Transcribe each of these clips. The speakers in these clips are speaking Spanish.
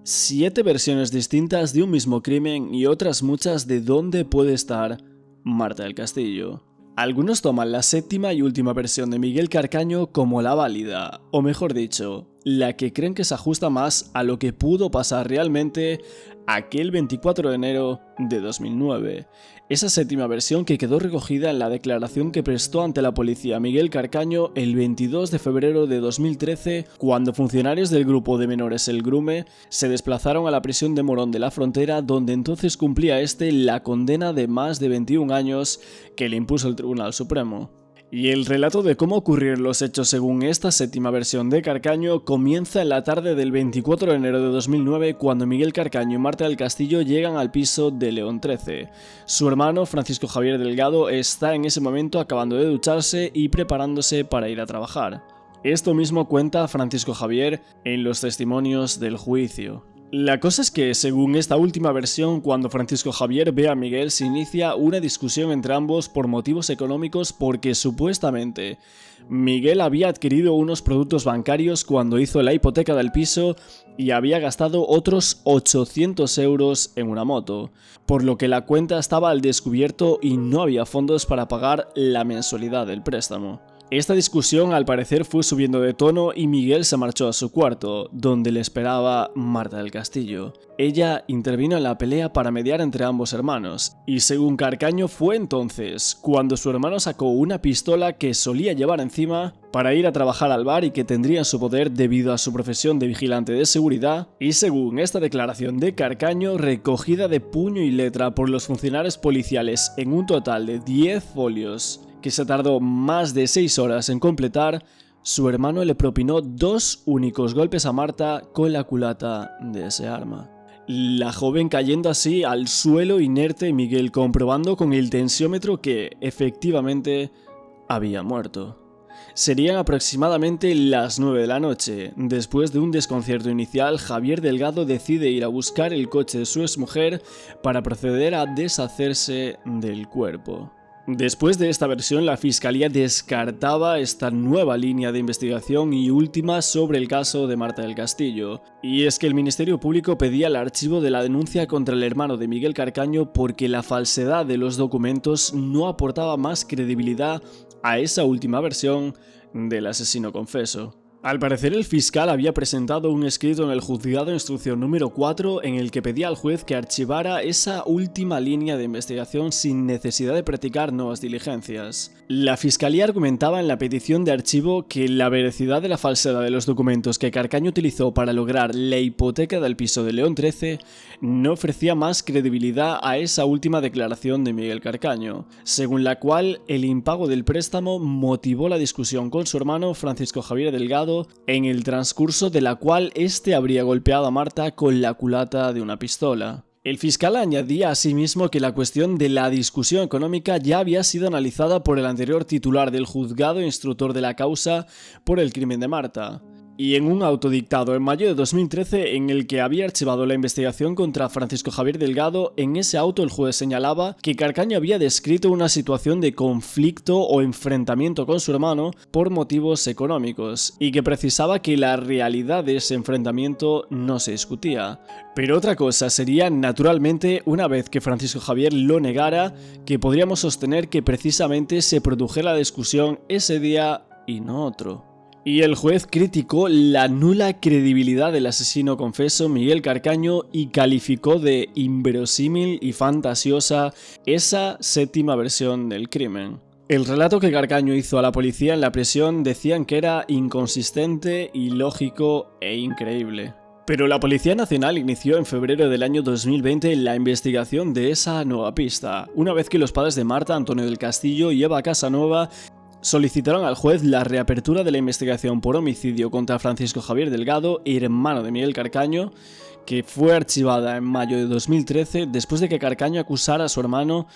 7 versiones distintas de un mismo crimen y otras muchas de dónde puede estar Marta del Castillo. Algunos toman la séptima y última versión de Miguel Carcaño como la válida, o mejor dicho, la que creen que se ajusta más a lo que pudo pasar realmente aquel 24 de enero de 2009. Esa séptima versión que quedó recogida en la declaración que prestó ante la policía Miguel Carcaño el 22 de febrero de 2013, cuando funcionarios del grupo de menores El Grume se desplazaron a la prisión de Morón de la Frontera, donde entonces cumplía la condena de más de 21 años que le impuso el Tribunal Supremo. Y el relato de cómo ocurrieron los hechos según esta séptima versión de Carcaño comienza en la tarde del 24 de enero de 2009, cuando Miguel Carcaño y Marta del Castillo llegan al piso de León 13. Su hermano, Francisco Javier Delgado, está en ese momento acabando de ducharse y preparándose para ir a trabajar. Esto mismo cuenta Francisco Javier en los testimonios del juicio. La cosa es que, según esta última versión, cuando Francisco Javier ve a Miguel se inicia una discusión entre ambos por motivos económicos, porque supuestamente Miguel había adquirido unos productos bancarios cuando hizo la hipoteca del piso y había gastado otros 800 euros en una moto, por lo que la cuenta estaba al descubierto y no había fondos para pagar la mensualidad del préstamo. Esta discusión al parecer fue subiendo de tono y Miguel se marchó a su cuarto, donde le esperaba Marta del Castillo. Ella intervino en la pelea para mediar entre ambos hermanos, y según Carcaño fue entonces cuando su hermano sacó una pistola que solía llevar encima para ir a trabajar al bar y que tendría en su poder debido a su profesión de vigilante de seguridad, y según esta declaración de Carcaño, recogida de puño y letra por los funcionarios policiales en un total de 10 folios, que se tardó más de 6 horas en completar, su hermano le propinó 2 únicos golpes a Marta con la culata de ese arma. La joven cayendo así al suelo inerte y Miguel comprobando con el tensiómetro que efectivamente había muerto. Serían aproximadamente las 9 de la noche. Después de un desconcierto inicial, Javier Delgado decide ir a buscar el coche de su exmujer para proceder a deshacerse del cuerpo. Después de esta versión, la Fiscalía descartaba esta nueva línea de investigación y última sobre el caso de Marta del Castillo. Y es que el Ministerio Público pedía el archivo de la denuncia contra el hermano de Miguel Carcaño porque la falsedad de los documentos no aportaba más credibilidad a esa última versión del asesino confeso. Al parecer, el fiscal había presentado un escrito en el juzgado de instrucción número 4 en el que pedía al juez que archivara esa última línea de investigación sin necesidad de practicar nuevas diligencias. La fiscalía argumentaba en la petición de archivo que la veracidad de la falsedad de los documentos que Carcaño utilizó para lograr la hipoteca del piso de León 13 no ofrecía más credibilidad a esa última declaración de Miguel Carcaño, según la cual el impago del préstamo motivó la discusión con su hermano Francisco Javier Delgado, en el transcurso de la cual este habría golpeado a Marta con la culata de una pistola. El fiscal añadía asimismo que la cuestión de la discusión económica ya había sido analizada por el anterior titular del juzgado instructor de la causa por el crimen de Marta, y en un auto dictado en mayo de 2013 en el que había archivado la investigación contra Francisco Javier Delgado, en ese auto el juez señalaba que Carcaño había descrito una situación de conflicto o enfrentamiento con su hermano por motivos económicos y que precisaba que la realidad de ese enfrentamiento no se discutía. Pero otra cosa sería, naturalmente, una vez que Francisco Javier lo negara, que podríamos sostener que precisamente se produjera la discusión ese día y no otro. Y el juez criticó la nula credibilidad del asesino confeso Miguel Carcaño y calificó de inverosímil y fantasiosa esa séptima versión del crimen. El relato que Carcaño hizo a la policía en la prisión decían que era inconsistente, ilógico e increíble. Pero la Policía Nacional inició en febrero del año 2020 la investigación de esa nueva pista, una vez que los padres de Marta, Antonio del Castillo y Eva Casanova, solicitaron al juez la reapertura de la investigación por homicidio contra Francisco Javier Delgado, hermano de Miguel Carcaño, que fue archivada en mayo de 2013 después de que Carcaño acusara a su hermano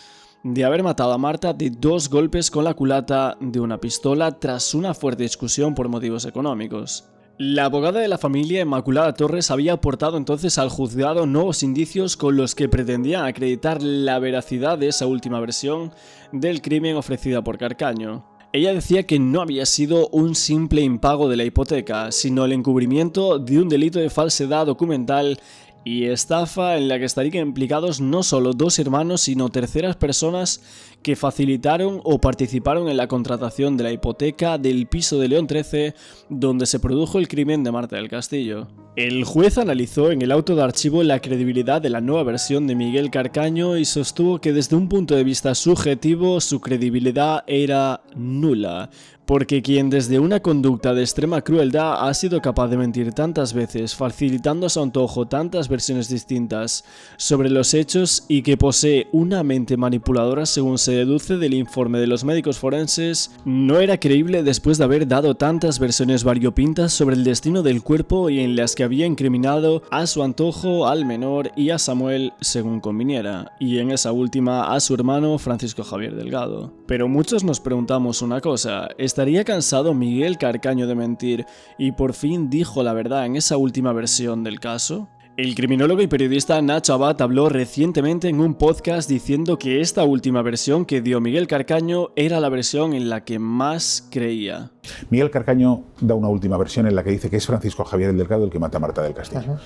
de haber matado a Marta de 2 golpes con la culata de una pistola tras una fuerte discusión por motivos económicos. La abogada de la familia, Inmaculada Torres, había aportado entonces al juzgado nuevos indicios con los que pretendían acreditar la veracidad de esa última versión del crimen ofrecida por Carcaño. Ella decía que no había sido un simple impago de la hipoteca, sino el encubrimiento de un delito de falsedad documental y estafa en la que estarían implicados no solo dos hermanos, sino terceras personas que facilitaron o participaron en la contratación de la hipoteca del piso de León 13, donde se produjo el crimen de Marta del Castillo. El juez analizó en el auto de archivo la credibilidad de la nueva versión de Miguel Carcaño y sostuvo que desde un punto de vista subjetivo su credibilidad era nula, porque quien desde una conducta de extrema crueldad ha sido capaz de mentir tantas veces, facilitando a su antojo tantas versiones distintas sobre los hechos y que posee una mente manipuladora según se deduce del informe de los médicos forenses, no era creíble después de haber dado tantas versiones variopintas sobre el destino del cuerpo y en las que había incriminado a su antojo al menor y a Samuel según conviniera, y en esa última a su hermano Francisco Javier Delgado. Pero muchos nos preguntamos una cosa: ¿estaría cansado Miguel Carcaño de mentir y por fin dijo la verdad en esa última versión del caso? El criminólogo y periodista Nacho Abad habló recientemente en un podcast diciendo que esta última versión que dio Miguel Carcaño era la versión en la que más creía. Miguel Carcaño da una última versión en la que dice que es Francisco Javier Delgado el que mata a Marta del Castillo. Ajá.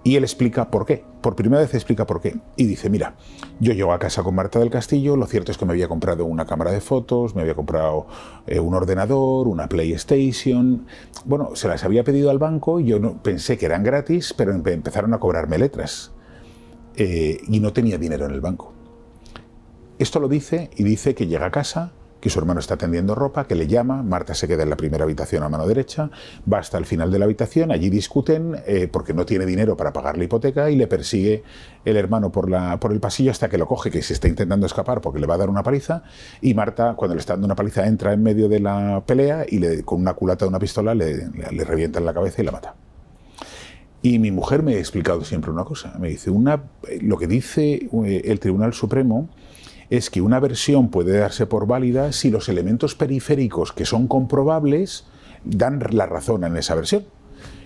Y él explica por qué, por primera vez explica por qué. Y dice, mira, yo llego a casa con Marta del Castillo, lo cierto es que me había comprado una cámara de fotos, me había comprado un ordenador, una PlayStation. Bueno, se las había pedido al banco y yo no, pensé que eran gratis, pero empezaron a cobrarme letras. Y no tenía dinero en el banco. Esto lo dice y dice que llega a casa, que su hermano está tendiendo ropa, que le llama, Marta se queda en la primera habitación a mano derecha, va hasta el final de la habitación, allí discuten porque no tiene dinero para pagar la hipoteca y le persigue el hermano por el pasillo hasta que lo coge, que se está intentando escapar porque le va a dar una paliza, y Marta, cuando le está dando una paliza, entra en medio de la pelea y con una culata de una pistola le revienta en la cabeza y la mata. Y mi mujer me ha explicado siempre una cosa, me dice, lo que dice el Tribunal Supremo es que una versión puede darse por válida si los elementos periféricos que son comprobables dan la razón en esa versión.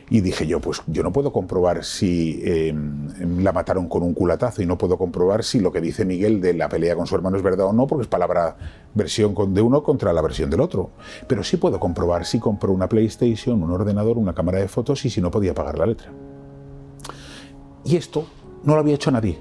Y dije yo, pues yo no puedo comprobar si la mataron con un culatazo y no puedo comprobar si lo que dice Miguel de la pelea con su hermano es verdad o no, porque es versión de uno contra la versión del otro. Pero sí puedo comprobar si compró una PlayStation, un ordenador, una cámara de fotos y si no podía pagar la letra. Y esto no lo había hecho nadie.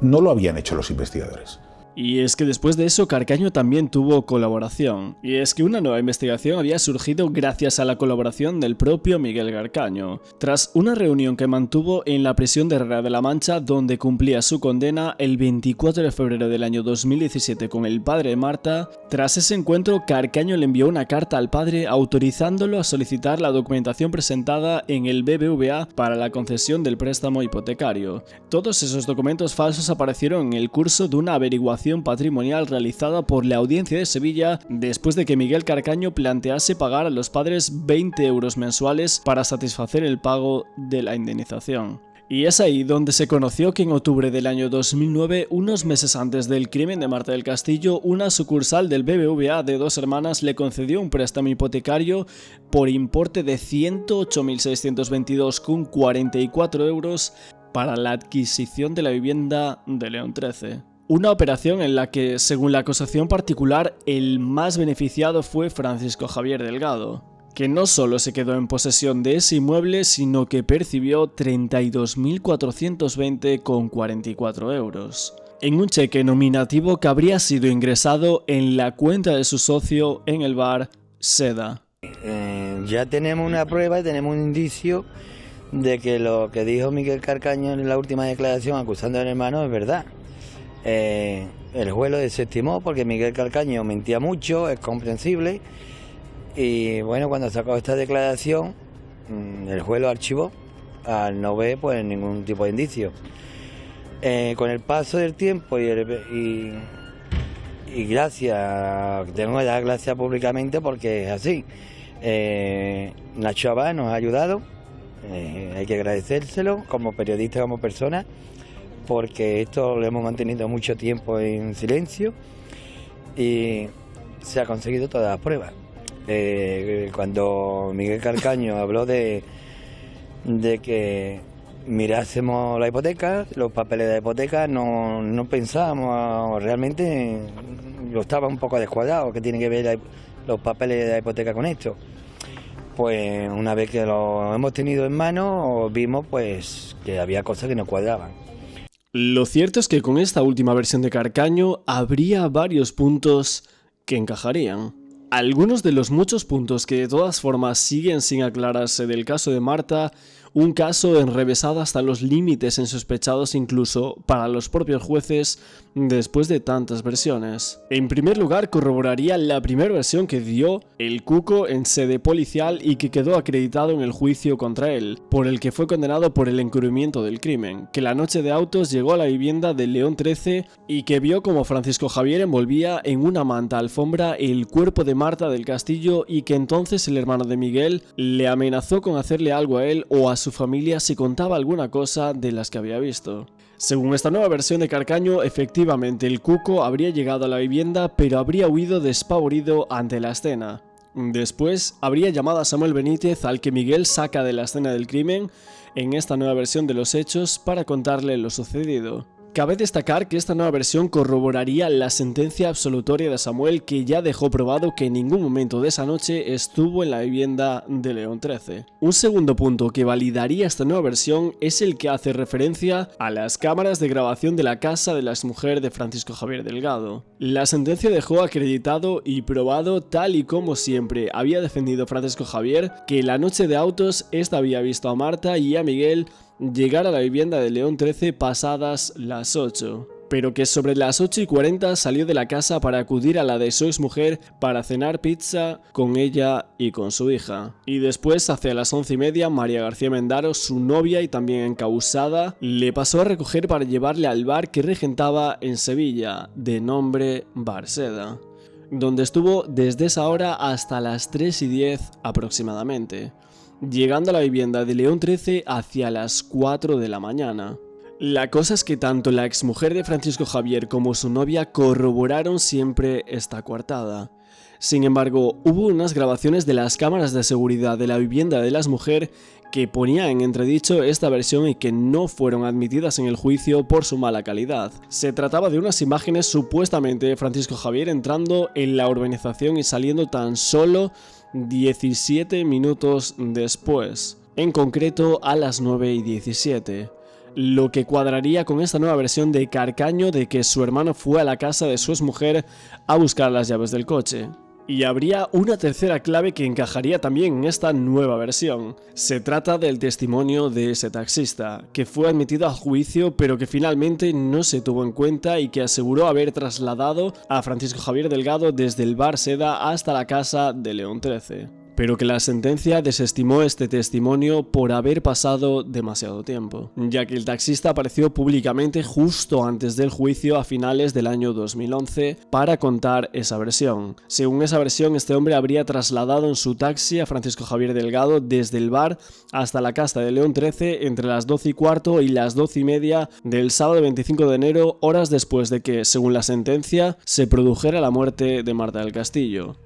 No lo habían hecho los investigadores. Y es que después de eso Carcaño también tuvo colaboración, y es que una nueva investigación había surgido gracias a la colaboración del propio Miguel Carcaño. Tras una reunión que mantuvo en la prisión de Herrera de la Mancha, donde cumplía su condena el 24 de febrero del año 2017 con el padre de Marta, tras ese encuentro Carcaño le envió una carta al padre autorizándolo a solicitar la documentación presentada en el BBVA para la concesión del préstamo hipotecario. Todos esos documentos falsos aparecieron en el curso de una averiguación patrimonial realizada por la Audiencia de Sevilla después de que Miguel Carcaño plantease pagar a los padres 20 euros mensuales para satisfacer el pago de la indemnización. Y es ahí donde se conoció que en octubre del año 2009, unos meses antes del crimen de Marta del Castillo, una sucursal del BBVA de Dos Hermanas le concedió un préstamo hipotecario por importe de 108.622,44 euros para la adquisición de la vivienda de León 13. Una operación en la que, según la acusación particular, el más beneficiado fue Francisco Javier Delgado, que no solo se quedó en posesión de ese inmueble, sino que percibió 32.420,44 euros, en un cheque nominativo que habría sido ingresado en la cuenta de su socio en el bar Seda. Ya tenemos una prueba y tenemos un indicio de que lo que dijo Miguel Carcaño en la última declaración acusando al hermano es verdad. El juez lo desestimó porque Miguel Carcaño mentía mucho, es comprensible, y bueno, cuando sacó esta declaración el juez lo archivó al no ver pues ningún tipo de indicio. Con el paso del tiempo y gracias, tengo que dar gracias públicamente porque es así, Nacho Abad nos ha ayudado, hay que agradecérselo como periodista, como persona, porque esto lo hemos mantenido mucho tiempo en silencio y se ha conseguido todas las pruebas. Cuando Miguel Carcaño habló de que mirásemos la hipoteca, los papeles de la hipoteca, no pensábamos realmente, lo estaba un poco descuadrado, que tiene que ver los papeles de la hipoteca con esto. Pues una vez que lo hemos tenido en mano, vimos pues que había cosas que no cuadraban. Lo cierto es que con esta última versión de Carcaño habría varios puntos que encajarían. Algunos de los muchos puntos que de todas formas siguen sin aclararse del caso de Marta, un caso enrevesado hasta los límites insospechados incluso para los propios jueces después de tantas versiones. En primer lugar, corroboraría la primera versión que dio el Cuco en sede policial y que quedó acreditado en el juicio contra él, por el que fue condenado por el encubrimiento del crimen, que la noche de autos llegó a la vivienda de León 13 y que vio como Francisco Javier envolvía en una manta alfombra el cuerpo de Marta del Castillo y que entonces el hermano de Miguel le amenazó con hacerle algo a él o a su familia si contaba alguna cosa de las que había visto. Según esta nueva versión de Carcaño, efectivamente el Cuco habría llegado a la vivienda pero habría huido despavorido ante la escena. Después habría llamado a Samuel Benítez, al que Miguel saca de la escena del crimen en esta nueva versión de los hechos, para contarle lo sucedido. Cabe destacar que esta nueva versión corroboraría la sentencia absolutoria de Samuel, que ya dejó probado que en ningún momento de esa noche estuvo en la vivienda de León 13. Un segundo punto que validaría esta nueva versión es el que hace referencia a las cámaras de grabación de la casa de la exmujer de Francisco Javier Delgado. La sentencia dejó acreditado y probado, tal y como siempre había defendido Francisco Javier, que la noche de autos esta había visto a Marta y a Miguel llegar a la vivienda de León 13 pasadas las 8, pero que sobre las 8:40 salió de la casa para acudir a la de su exmujer para cenar pizza con ella y con su hija. Y después, hacia las 11:30, María García Mendaro, su novia y también encausada, le pasó a recoger para llevarle al bar que regentaba en Sevilla, de nombre Bar Seda, donde estuvo desde esa hora hasta las 3:10 aproximadamente, llegando a la vivienda de León 13 hacia las 4 de la mañana. La cosa es que tanto la exmujer de Francisco Javier como su novia corroboraron siempre esta coartada. Sin embargo, hubo unas grabaciones de las cámaras de seguridad de la vivienda de la exmujer que ponían en entredicho esta versión y que no fueron admitidas en el juicio por su mala calidad. Se trataba de unas imágenes supuestamente de Francisco Javier entrando en la urbanización y saliendo tan solo 17 minutos después, en concreto a las 9:17, lo que cuadraría con esta nueva versión de Carcaño de que su hermano fue a la casa de su exmujer a buscar las llaves del coche. Y habría una tercera clave que encajaría también en esta nueva versión. Se trata del testimonio de ese taxista, que fue admitido a juicio pero que finalmente no se tuvo en cuenta y que aseguró haber trasladado a Francisco Javier Delgado desde el Bar Seda hasta la casa de León 13. Pero que la sentencia desestimó este testimonio por haber pasado demasiado tiempo, ya que el taxista apareció públicamente justo antes del juicio a finales del año 2011 para contar esa versión. Según esa versión, este hombre habría trasladado en su taxi a Francisco Javier Delgado desde el bar hasta la casa de León 13 entre las 12:15 y las 12:30 del sábado 25 de enero, horas después de que, según la sentencia, se produjera la muerte de Marta del Castillo.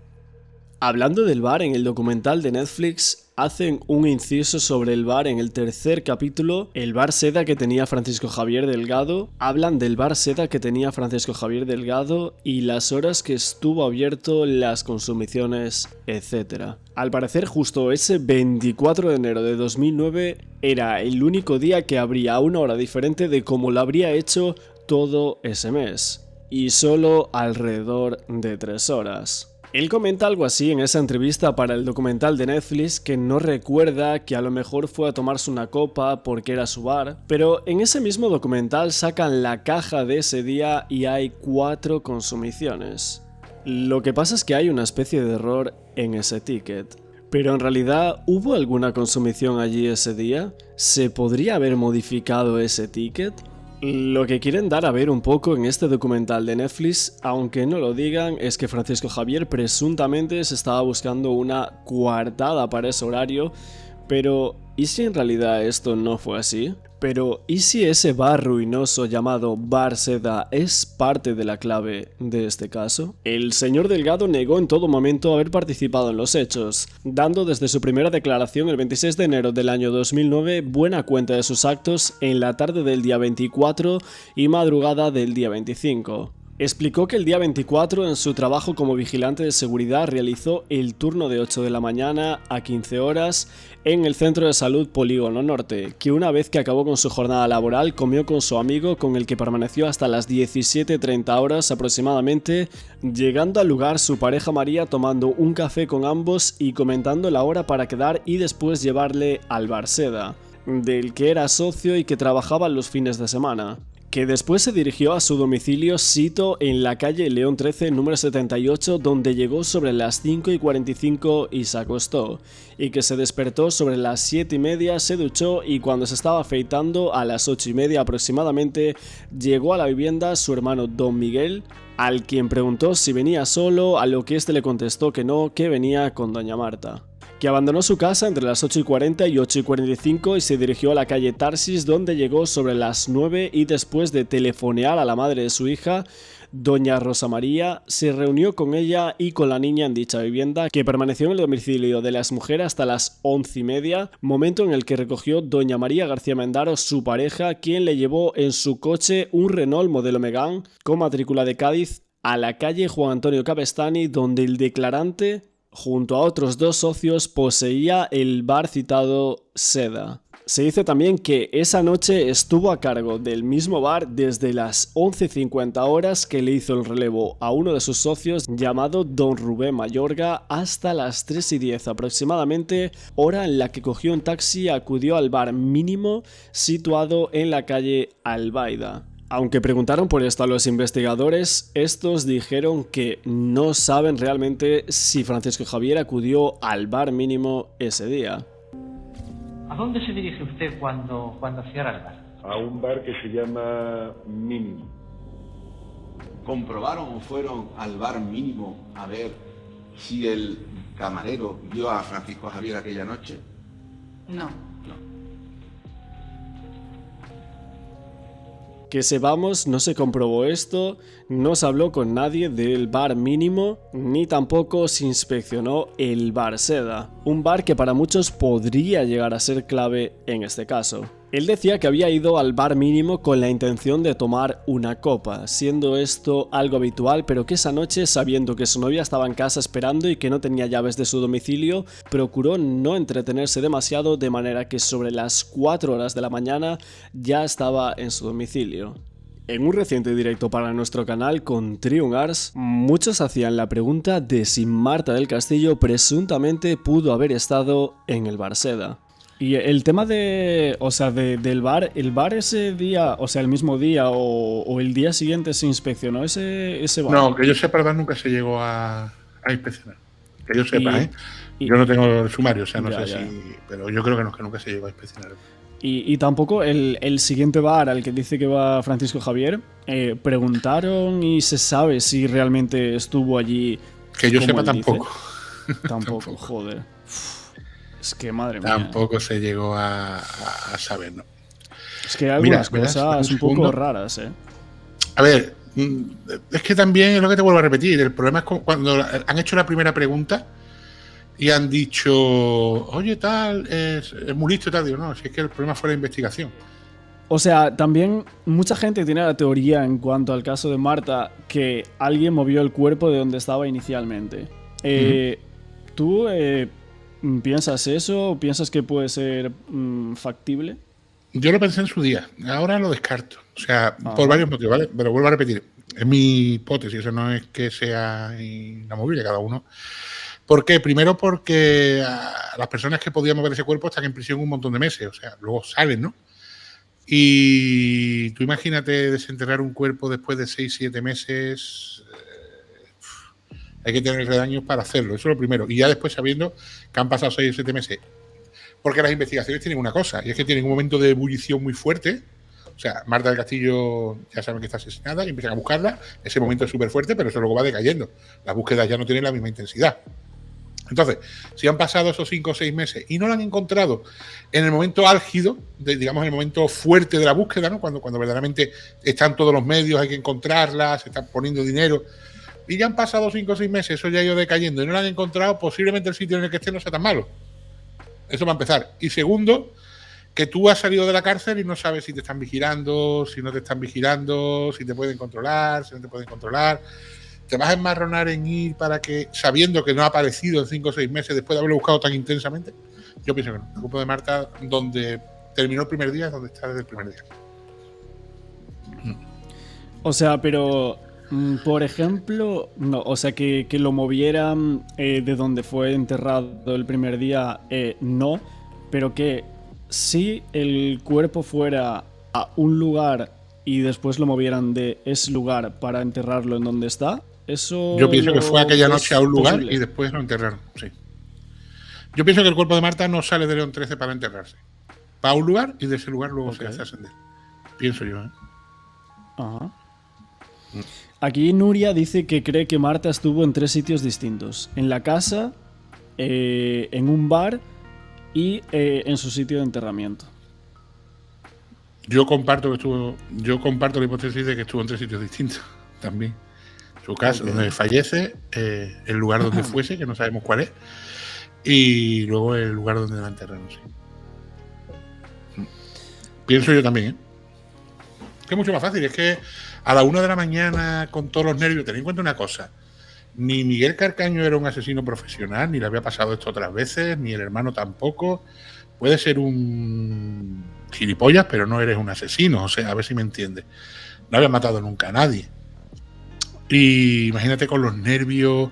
Hablando del bar, en el documental de Netflix hacen un inciso sobre el bar en el tercer capítulo, el Bar Seda que tenía Francisco Javier Delgado. Hablan del Bar Seda que tenía Francisco Javier Delgado y las horas que estuvo abierto, las consumiciones, etc. Al parecer, justo ese 24 de enero de 2009 era el único día que abría a una hora diferente de como lo habría hecho todo ese mes, y solo alrededor de 3 horas. Él comenta algo así en esa entrevista para el documental de Netflix, que no recuerda que a lo mejor fue a tomarse una copa porque era su bar, pero en ese mismo documental sacan la caja de ese día y hay 4 consumiciones. Lo que pasa es que hay una especie de error en ese ticket. Pero en realidad, ¿hubo alguna consumición allí ese día? ¿Se podría haber modificado ese ticket? Lo que quieren dar a ver un poco en este documental de Netflix, aunque no lo digan, es que Francisco Javier presuntamente se estaba buscando una coartada para ese horario, pero ¿y si en realidad esto no fue así? Pero ¿y si ese bar ruinoso llamado Bar Seda es parte de la clave de este caso? El señor Delgado negó en todo momento haber participado en los hechos, dando desde su primera declaración el 26 de enero del año 2009 buena cuenta de sus actos en la tarde del día 24 y madrugada del día 25. Explicó que el día 24 en su trabajo como vigilante de seguridad realizó el turno de 8 de la mañana a 15 horas en el Centro de Salud Polígono Norte, que una vez que acabó con su jornada laboral comió con su amigo con el que permaneció hasta las 17:30 horas aproximadamente, llegando al lugar su pareja María tomando un café con ambos y comentando la hora para quedar y después llevarle al bar Seda, del que era socio y que trabajaba los fines de semana, que después se dirigió a su domicilio Sito en la calle León 13 número 78, donde llegó sobre las 5:45 y se acostó, y que se despertó sobre las 7:30, se duchó y cuando se estaba afeitando a las 8:30 aproximadamente llegó a la vivienda su hermano Don Miguel, al quien preguntó si venía solo, a lo que este le contestó que no, que venía con doña Marta, que abandonó su casa entre las 8:40 y 8:45 y se dirigió a la calle Tarsis, donde llegó sobre las 9 y después de telefonear a la madre de su hija, doña Rosa María, se reunió con ella y con la niña en dicha vivienda, que permaneció en el domicilio de la exmujer hasta las 11:30, momento en el que recogió doña María García Mendaro, su pareja, quien le llevó en su coche un Renault modelo Megane con matrícula de Cádiz a la calle Juan Antonio Capestany, donde el declarante, junto a otros 2 socios, poseía el bar citado Seda. Se dice también que esa noche estuvo a cargo del mismo bar desde las 11:50 horas, que le hizo el relevo a uno de sus socios llamado Don Rubén Mayorga, hasta las 3:10 aproximadamente, hora en la que cogió un taxi y acudió al bar Mínimo situado en la calle Albaida. Aunque preguntaron por esto a los investigadores, estos dijeron que no saben realmente si Francisco Javier acudió al bar Mínimo ese día. ¿A dónde se dirige usted cuando cierra el bar? A un bar que se llama Mínimo. ¿Comprobaron o fueron al bar Mínimo a ver si el camarero vio a Francisco Javier aquella noche? No. Que sepamos, no se comprobó esto, no se habló con nadie del bar Mínimo, ni tampoco se inspeccionó el bar Seda, un bar que para muchos podría llegar a ser clave en este caso. Él decía que había ido al bar Mínimo con la intención de tomar una copa, siendo esto algo habitual, pero que esa noche, sabiendo que su novia estaba en casa esperando y que no tenía llaves de su domicilio, procuró no entretenerse demasiado, de manera que sobre las 4 horas de la mañana ya estaba en su domicilio. En un reciente directo para nuestro canal con Triun Ars, muchos hacían la pregunta de si Marta del Castillo presuntamente pudo haber estado en el bar Seda. Y el tema del bar, el bar ese día, o sea, el mismo día o el día siguiente se inspeccionó ese bar. No, que yo sepa, el bar nunca se llegó a inspeccionar. Que yo sepa, yo no tengo el sumario, o sea, no sé si... Pero yo creo que nunca se llegó a inspeccionar. Y tampoco el siguiente bar al que dice que va Francisco Javier, preguntaron y se sabe si realmente estuvo allí. Que yo sepa, tampoco. Tampoco, joder. Es que madre mía. Tampoco se llegó a saber, ¿no? Es que hay algunas cosas un poco raras, A ver, es que también es lo que te vuelvo a repetir. El problema es cuando han hecho la primera pregunta y han dicho, oye, tal, es muy listo y tal. Digo, no, si es que el problema fue la investigación. O sea, también mucha gente tiene la teoría en cuanto al caso de Marta que alguien movió el cuerpo de donde estaba inicialmente. ¿Tú piensas eso? ¿Piensas que puede ser factible? Yo lo pensé en su día. Ahora lo descarto. O sea, por varios motivos, ¿vale? Pero vuelvo a repetir. Es mi hipótesis. Eso no es que sea inamovible cada uno. ¿Por qué? Primero porque las personas que podían mover ese cuerpo están en prisión un montón de meses. O sea, luego salen, ¿no? Y tú imagínate desenterrar un cuerpo después de 6-7 meses. Hay que tener redaños para hacerlo. Eso es lo primero. Y ya después sabiendo que han pasado 6 o 7 meses. Porque las investigaciones tienen una cosa. Y es que tienen un momento de ebullición muy fuerte. O sea, Marta del Castillo ya saben que está asesinada y empiezan a buscarla. Ese momento es súper fuerte, pero eso luego va decayendo. Las búsquedas ya no tienen la misma intensidad. Entonces, si han pasado esos 5 o 6 meses y no la han encontrado en el momento álgido, digamos en el momento fuerte de la búsqueda, ¿no? Cuando verdaderamente están todos los medios, hay que encontrarla, se están poniendo dinero, y ya han pasado 5 o 6 meses, eso ya ha ido decayendo y no la han encontrado, posiblemente el sitio en el que esté no sea tan malo. Eso va a empezar. Y segundo, que tú has salido de la cárcel y no sabes si te están vigilando, si no te están vigilando, si te pueden controlar, si no te pueden controlar. Te vas a enmarronar en ir para que, sabiendo que no ha aparecido en 5 o 6 meses después de haberlo buscado tan intensamente. Yo pienso que no. El grupo de Marta, donde terminó el primer día, es donde está desde el primer día. O sea, pero, por ejemplo, no, o sea, que lo movieran de donde fue enterrado el primer día, no, pero que si el cuerpo fuera a un lugar y después lo movieran de ese lugar para enterrarlo en donde está, eso... Yo pienso que fue aquella noche a un lugar posible. y después lo enterraron, sí. Yo pienso que el cuerpo de Marta no sale de León 13 para enterrarse. Va a un lugar y de ese lugar luego se hace ascender. Pienso yo, ¿eh? Ajá. Aquí Nuria dice que cree que Marta estuvo en 3 sitios distintos. En la casa, en un bar y en su sitio de enterramiento. Yo comparto la hipótesis de que estuvo en 3 sitios distintos también. Su casa, donde fallece, el lugar donde fuese, que no sabemos cuál es, y luego el lugar donde la enterraron, sí. Pienso yo también, ¿eh? Que es mucho más fácil, es que a la 1 de la mañana, con todos los nervios, ten en cuenta una cosa: ni Miguel Carcaño era un asesino profesional, ni le había pasado esto otras veces, ni el hermano tampoco. Puede ser un gilipollas, pero no eres un asesino, o sea, a ver si me entiendes. No había matado nunca a nadie. Y imagínate con los nervios,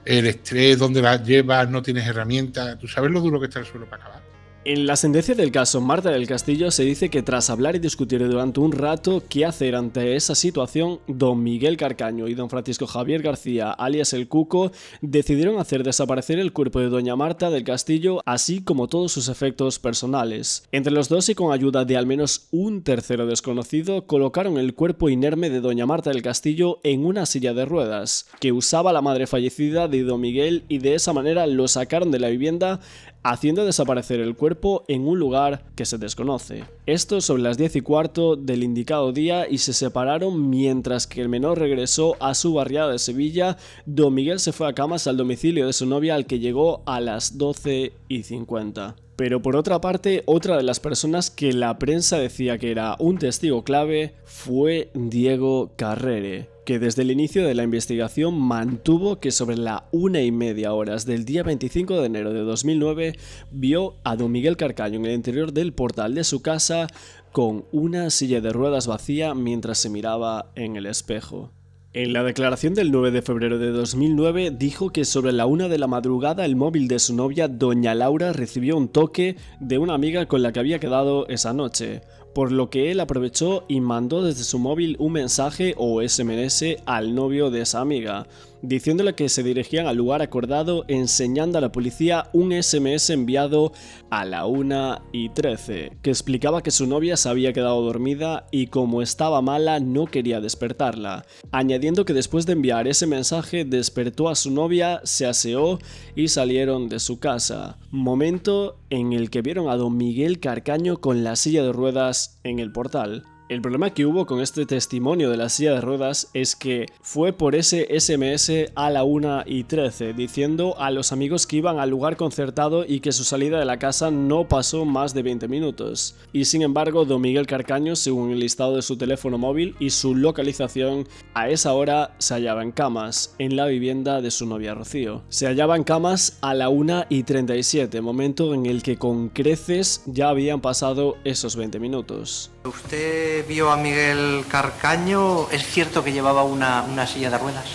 el estrés, donde las llevas, no tienes herramientas. ¿Tú sabes lo duro que está el suelo para acabar? En la sentencia del caso Marta del Castillo se dice que tras hablar y discutir durante un rato qué hacer ante esa situación, don Miguel Carcaño y don Francisco Javier García, alias el Cuco, decidieron hacer desaparecer el cuerpo de doña Marta del Castillo, así como todos sus efectos personales. Entre los dos y con ayuda de al menos un tercero desconocido, colocaron el cuerpo inerme de doña Marta del Castillo en una silla de ruedas, que usaba la madre fallecida de don Miguel, y de esa manera lo sacaron de la vivienda, haciendo desaparecer el cuerpo en un lugar que se desconoce. Esto sobre las 10:15 del indicado día, y se separaron mientras que el menor regresó a su barriada de Sevilla. Don Miguel se fue a camas al domicilio de su novia, al que llegó a las 12:50. Pero por otra parte, otra de las personas que la prensa decía que era un testigo clave fue Diego Carrere, que desde el inicio de la investigación mantuvo que sobre la 1:30 del día 25 de enero de 2009 vio a don Miguel Carcaño en el interior del portal de su casa con una silla de ruedas vacía mientras se miraba en el espejo. En la declaración del 9 de febrero de 2009 dijo que sobre la 1 de la madrugada el móvil de su novia, doña Laura, recibió un toque de una amiga con la que había quedado esa noche, por lo que él aprovechó y mandó desde su móvil un mensaje o SMS al novio de esa amiga, diciéndole que se dirigían al lugar acordado, enseñando a la policía un SMS enviado a la 1:13, que explicaba que su novia se había quedado dormida y como estaba mala no quería despertarla, añadiendo que después de enviar ese mensaje despertó a su novia, se aseó y salieron de su casa, momento en el que vieron a don Miguel Carcaño con la silla de ruedas en el portal. El problema que hubo con este testimonio de la silla de ruedas es que fue por ese SMS a la 1:13, diciendo a los amigos que iban al lugar concertado y que su salida de la casa no pasó más de 20 minutos. Y sin embargo, don Miguel Carcaño, según el listado de su teléfono móvil y su localización, a esa hora se hallaba en camas, en la vivienda de su novia Rocío. Se hallaba en camas a la 1:37, momento en el que con creces ya habían pasado esos 20 minutos. ¿Usted vio a Miguel Carcaño? ¿Es cierto que llevaba una silla de ruedas?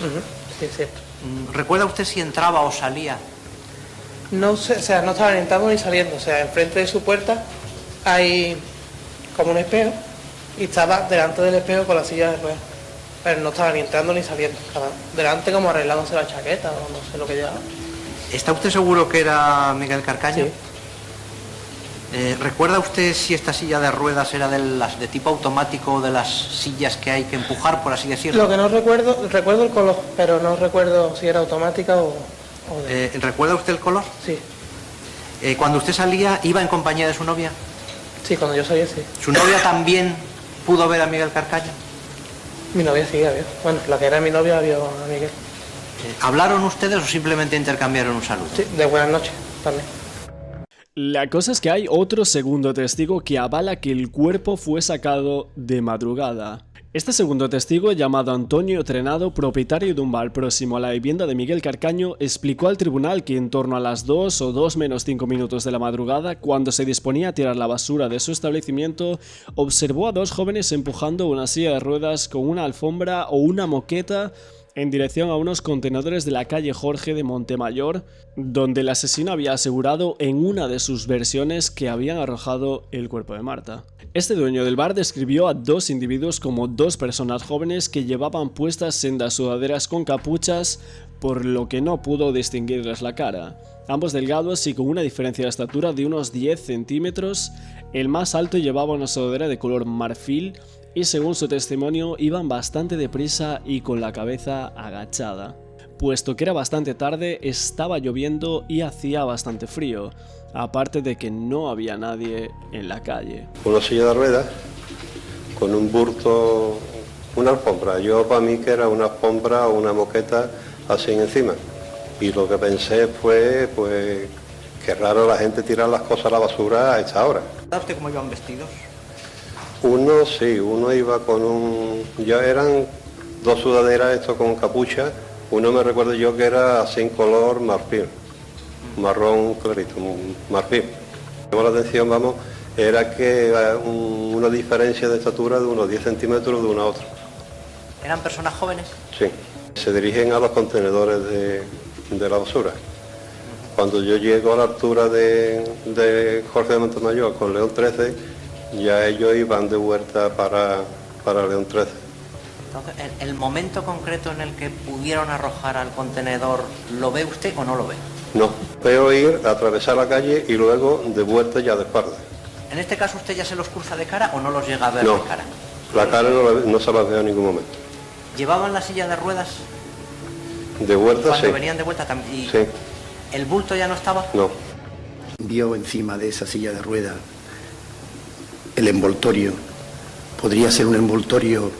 Sí, es cierto. ¿Recuerda usted si entraba o salía? No sé, o sea, no estaba ni entrando ni saliendo. O sea, enfrente de su puerta hay como un espejo y estaba delante del espejo con la silla de ruedas. Pero no estaba ni entrando ni saliendo. Estaba delante como arreglándose la chaqueta o no sé lo que llevaba. ¿Está usted seguro que era Miguel Carcaño? Sí. ¿Recuerda usted si esta silla de ruedas era de las de tipo automático o de las sillas que hay que empujar, por así decirlo? Lo que no recuerdo el color, pero no recuerdo si era automática o de... ¿Recuerda usted el color? Sí. Cuando usted salía, ¿iba en compañía de su novia? Sí, cuando yo salía, sí. ¿Su novia también pudo ver a Miguel Carcaño? Mi novia sí, la vio. Bueno, la que era mi novia vio a Miguel. ¿Hablaron ustedes o simplemente intercambiaron un saludo? Sí, de buenas noches también. La cosa es que hay otro segundo testigo que avala que el cuerpo fue sacado de madrugada. Este segundo testigo, llamado Antonio Trenado, propietario de un bar próximo a la vivienda de Miguel Carcaño, explicó al tribunal que en torno a las 2 o 2 menos 5 minutos de la madrugada, cuando se disponía a tirar la basura de su establecimiento, observó a dos jóvenes empujando una silla de ruedas con una alfombra o una moqueta en dirección a unos contenedores de la calle Jorge de Montemayor, donde el asesino había asegurado en una de sus versiones que habían arrojado el cuerpo de Marta. Este dueño del bar describió a dos individuos como dos personas jóvenes que llevaban puestas sendas sudaderas con capuchas, por lo que no pudo distinguirles la cara. Ambos delgados y con una diferencia de estatura de unos 10 centímetros, el más alto llevaba una sudadera de color marfil y según su testimonio iban bastante deprisa y con la cabeza agachada. Puesto que era bastante tarde, estaba lloviendo y hacía bastante frío, aparte de que no había nadie en la calle. Una silla de ruedas con un bulto, una alfombra. Yo para mí que era una alfombra o una moqueta así encima. Y lo que pensé fue, pues, qué raro la gente tirar las cosas a la basura a esta hora. ¿Sabe usted cómo iban vestidos? Uno sí, uno iba con un... Ya eran dos sudaderas, esto con capucha. Uno me recuerdo yo que era así en color marfil, marrón clarito, marfil. Me llamó la atención, vamos, era que una diferencia de estatura de unos 10 centímetros de uno a otro. ¿Eran personas jóvenes? Sí, se dirigen a los contenedores de la basura. Cuando yo llego a la altura de Jorge de Montemayor con León 13, ya ellos iban de vuelta para León 13. Entonces, ¿el momento concreto en el que pudieron arrojar al contenedor, lo ve usted o no lo ve? No, veo ir, atravesar la calle y luego de vuelta ya de espalda. ¿En este caso usted ya se los cruza de cara o no los llega a ver No, de cara? La cara no se la veo en ningún momento. ¿Llevaban la silla de ruedas? De vuelta Cuando sí. venían de vuelta también. Sí. ¿El bulto ya no estaba? No. Vio encima de esa silla de ruedas el envoltorio. Podría ser un envoltorio,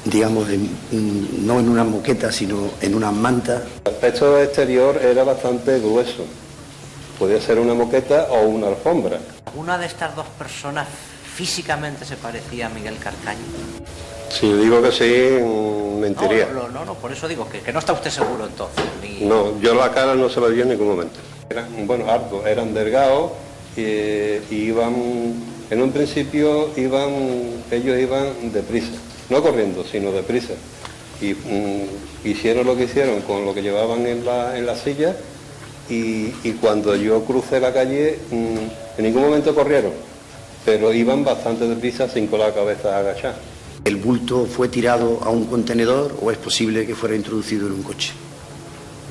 digamos, no en una moqueta, sino en una manta. El aspecto exterior era bastante grueso. Podía ser una moqueta o una alfombra. ¿Alguna de estas dos personas físicamente se parecía a Miguel Carcaño? Si digo que sí, mentiría. No, por eso digo que no está usted seguro entonces. No, yo la cara no se la vi en ningún momento. Bueno, altos, eran delgados y iban, en un principio ellos iban deprisa, no corriendo, sino deprisa. Y hicieron lo que hicieron con lo que llevaban en la silla y cuando yo crucé la calle, en ningún momento corrieron, pero iban bastante deprisa sin con la cabeza agachada. ¿El bulto fue tirado a un contenedor o es posible que fuera introducido en un coche?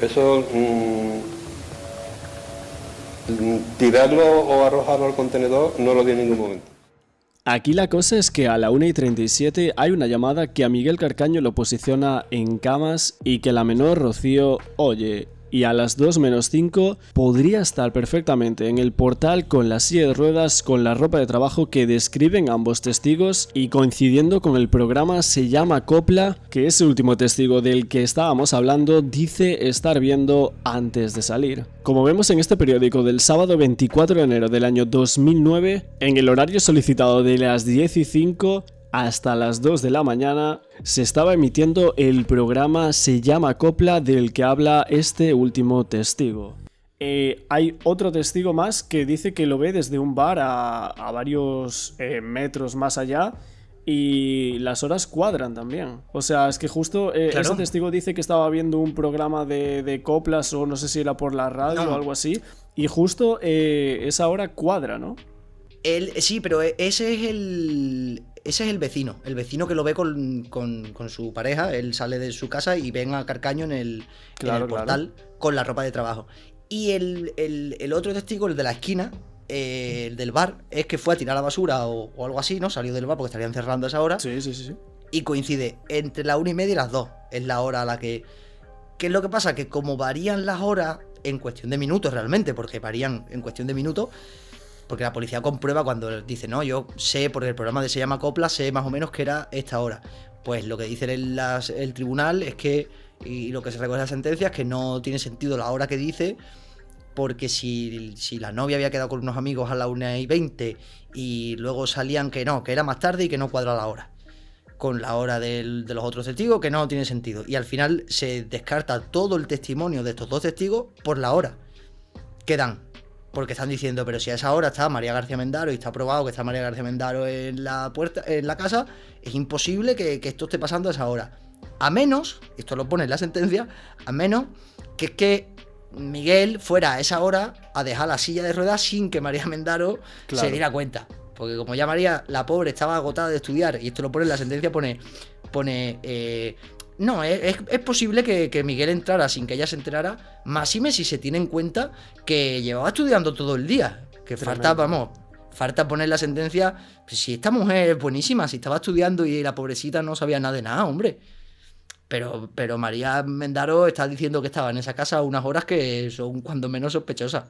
Eso, tirarlo o arrojarlo al contenedor no lo vi en ningún momento. Aquí la cosa es que a la 1:37 hay una llamada que a Miguel Carcaño lo posiciona en camas y que la menor Rocío oye. Y a las 2 menos 5 podría estar perfectamente en el portal con la silla de ruedas, con la ropa de trabajo que describen ambos testigos y coincidiendo con el programa Se llama Copla, que ese último testigo del que estábamos hablando dice estar viendo antes de salir. Como vemos en este periódico del sábado 24 de enero del año 2009, en el horario solicitado de las 10:05 hasta las 2 de la mañana se estaba emitiendo el programa Se llama Copla del que habla este último testigo. Hay otro testigo más que dice que lo ve desde un bar a varios metros más allá y las horas cuadran también. O sea, es que justo Claro. ese testigo dice que estaba viendo un programa de coplas o no sé si era por la radio o algo así y justo esa hora cuadra, ¿no? Sí, pero ese es el vecino que lo ve con su pareja. Él sale de su casa y ven a Carcaño en el portal con la ropa de trabajo. Y el otro testigo, el de la esquina, el del bar, es que fue a tirar la basura o algo así, ¿no? Salió del bar porque estarían cerrando a esa hora. Sí. Y coincide entre la 1:30 y las 2. Es la hora a la que... ¿Qué es lo que pasa? Que como varían las horas en cuestión de minutos realmente, porque varían en cuestión de minutos, porque la policía comprueba cuando dice, no, yo sé, porque el programa Se llama Copla, sé más o menos que era esta hora. Pues lo que dice el tribunal es que, y lo que se recoge en la sentencia, es que no tiene sentido la hora que dice, porque si la novia había quedado con unos amigos a la 1:20 y luego salían que no, que era más tarde y que no cuadra la hora con la hora de los otros testigos, que no tiene sentido. Y al final se descarta todo el testimonio de estos dos testigos por la hora que dan. Porque están diciendo, pero si a esa hora está María García Mendaro y está probado que está María García Mendaro en la puerta, en la casa, es imposible que esto esté pasando a esa hora. A menos, esto lo pone en la sentencia, a menos que Miguel fuera a esa hora a dejar la silla de ruedas sin que María Mendaro se diera cuenta. Porque como ya María, la pobre, estaba agotada de estudiar, y esto lo pone en la sentencia, no, es posible que Miguel entrara sin que ella se enterara, máxime si se tiene en cuenta que llevaba estudiando todo el día. Que falta poner la sentencia, pues si esta mujer es buenísima, si estaba estudiando y la pobrecita no sabía nada de nada, hombre. Pero María Mendaro está diciendo que estaba en esa casa unas horas que son cuando menos sospechosas.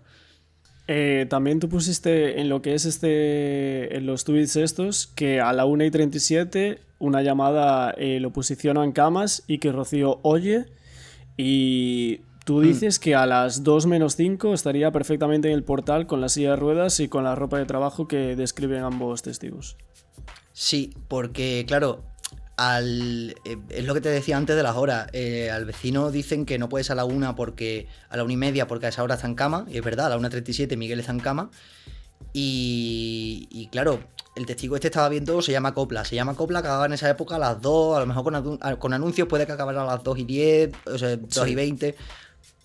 También tú pusiste en lo que es en los tweets estos, que a la 1:37 una llamada lo posiciona en camas y que Rocío oye, y tú dices que a las 2:05 estaría perfectamente en el portal con la silla de ruedas y con la ropa de trabajo que describen ambos testigos. Sí, porque claro, es lo que te decía antes de las horas. Al vecino dicen que no puedes a la 1:30 porque a esa hora está en cama, y es verdad, a la 1:37 Miguel está en cama, y claro, el testigo estaba viendo, se llama Copla, acababa en esa época a las 2, a lo mejor con anuncios puede que acabara a las 2:10, o sea, 2:20.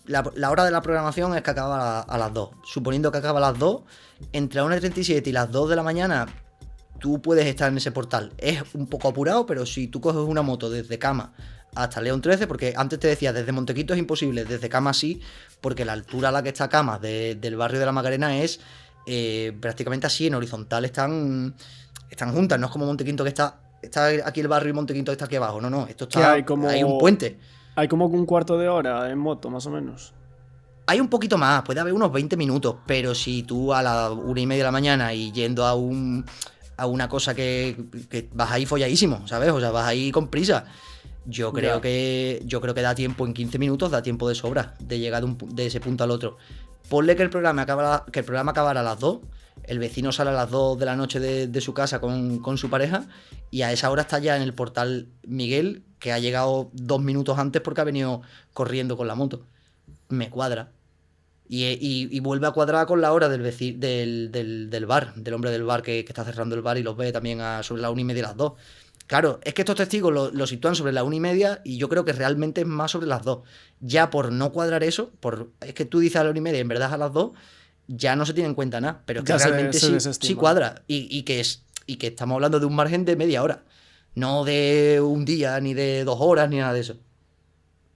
La hora de la programación es que acaba a las 2. Suponiendo que acaba a las 2, entre la 1:37 y las 2 de la mañana tú puedes estar en ese portal. Es un poco apurado, pero si tú coges una moto desde Cama hasta León 13, porque antes te decía, desde Montequito es imposible, desde Cama sí, porque la altura a la que está Cama del barrio de la Macarena es prácticamente así, en horizontal están juntas, no es como Montequinto que está aquí el barrio y Montequinto está aquí abajo, no, esto está, hay un puente. Hay como un cuarto de hora en moto, más o menos. Hay un poquito más, puede haber unos 20 minutos, pero si tú a las 1:30 de la mañana y yendo a una cosa que vas ahí folladísimo, ¿sabes? O sea, vas ahí con prisa. Yo creo que da tiempo, en 15 minutos da tiempo de sobra de llegar de ese punto al otro. Ponle que el programa acabara a las 2, el vecino sale a las 2 de la noche de su casa con su pareja, y a esa hora está ya en el portal Miguel, que ha llegado 2 minutos antes porque ha venido corriendo con la moto. Me cuadra. Y vuelve a cuadrar con la hora del bar, del hombre del bar que está cerrando el bar y los ve también sobre las 1:30 y las 2. Claro, es que estos testigos lo sitúan sobre las 1:30 y yo creo que realmente es más sobre las 2. Ya por no cuadrar eso, es que tú dices a las 1:30 y en verdad a las 2, ya no se tiene en cuenta nada. Pero es que realmente sí cuadra. Y que estamos hablando de un margen de media hora. No de un día, ni de 2 horas, ni nada de eso.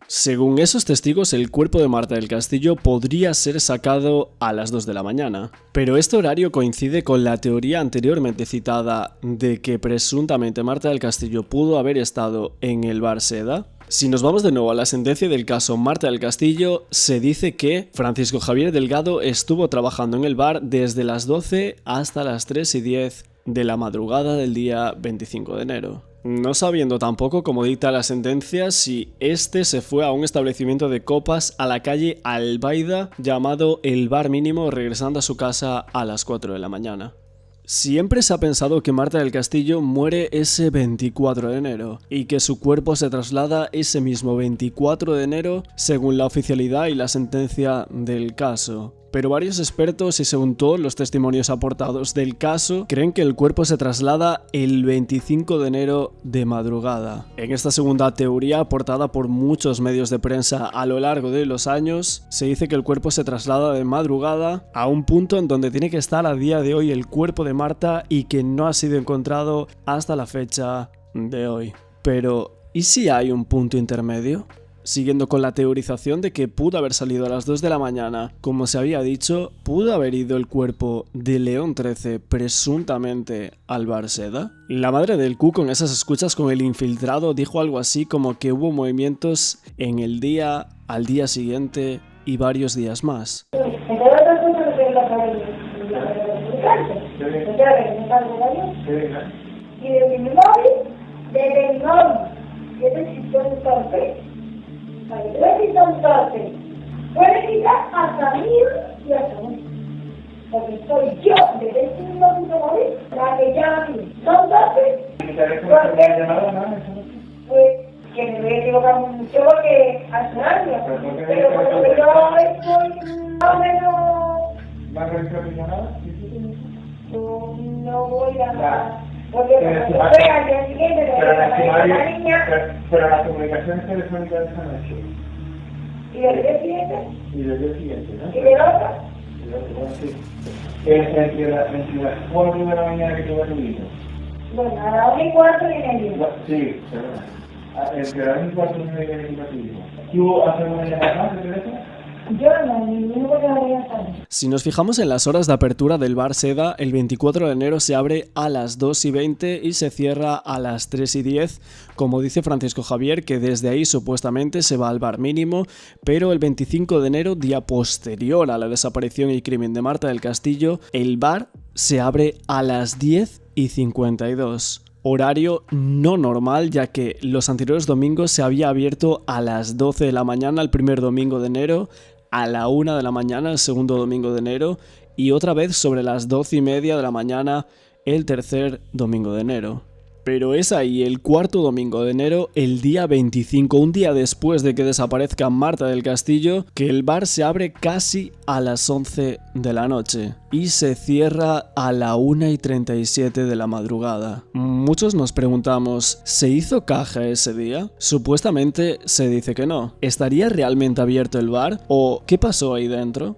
Según esos testigos, el cuerpo de Marta del Castillo podría ser sacado a las 2 de la mañana. Pero este horario coincide con la teoría anteriormente citada de que presuntamente Marta del Castillo pudo haber estado en el bar Seda. Si nos vamos de nuevo a la sentencia del caso Marta del Castillo, se dice que Francisco Javier Delgado estuvo trabajando en el bar desde las 12 hasta las 3:10 de la madrugada del día 25 de enero. No sabiendo tampoco, como dicta la sentencia, si este se fue a un establecimiento de copas a la calle Albaida llamado El Bar Mínimo, regresando a su casa a las 4 de la mañana. Siempre se ha pensado que Marta del Castillo muere ese 24 de enero y que su cuerpo se traslada ese mismo 24 de enero según la oficialidad y la sentencia del caso. Pero varios expertos y según todos los testimonios aportados del caso creen que el cuerpo se traslada el 25 de enero de madrugada. En esta segunda teoría, aportada por muchos medios de prensa a lo largo de los años, se dice que el cuerpo se traslada de madrugada a un punto en donde tiene que estar a día de hoy el cuerpo de Marta y que no ha sido encontrado hasta la fecha de hoy. Pero, ¿y si hay un punto intermedio? Siguiendo con la teorización de que pudo haber salido a las 2 de la mañana, como se había dicho, ¿pudo haber ido el cuerpo de León 13 presuntamente al bar Seda? La madre del Q, con esas escuchas con el infiltrado, dijo algo así como que hubo movimientos en el día, al día siguiente y varios días más. Puede quitar hasta 1.000 porque soy yo, desde ese momento morir, la que llama aquí. Son 12, pues que me voy a equivocar mucho porque hace años, pero cuando yo estoy más o menos... ¿Vas a realizar llamadas? No voy a nada. Porque cuando fue al día siguiente, la niña... Pero las comunicaciones telefónicas de esa noche. ¿Y del día siguiente? Y del día siguiente, ¿no? ¿Y del otro? Sí. Entre las 4 de la mañana que tú vas a tu hijo. Bueno, a las 1:15 viene el hijo. Sí, perdón. Entre las 1:15 viene el hijo a tu hijo. ¿Tú haces una llamada más de teléfono? Yo no, ninguno porque no voy a estar. Si nos fijamos en las horas de apertura del bar Seda, el 24 de enero se abre a las 2:20 y se cierra a las 3:10, como dice Francisco Javier, que desde ahí supuestamente se va al bar mínimo, pero el 25 de enero, día posterior a la desaparición y crimen de Marta del Castillo, el bar se abre a las 10:52. Horario no normal, ya que los anteriores domingos se había abierto a las 12 de la mañana el primer domingo de enero, a la 1 de la mañana el segundo domingo de enero y otra vez sobre las 12:30 de la mañana el tercer domingo de enero. Pero es ahí el cuarto domingo de enero, el día 25, un día después de que desaparezca Marta del Castillo, que el bar se abre casi a las 11 de la noche y se cierra a la 1:37 de la madrugada. Muchos nos preguntamos, ¿se hizo caja ese día? Supuestamente se dice que no. ¿Estaría realmente abierto el bar? ¿O qué pasó ahí dentro?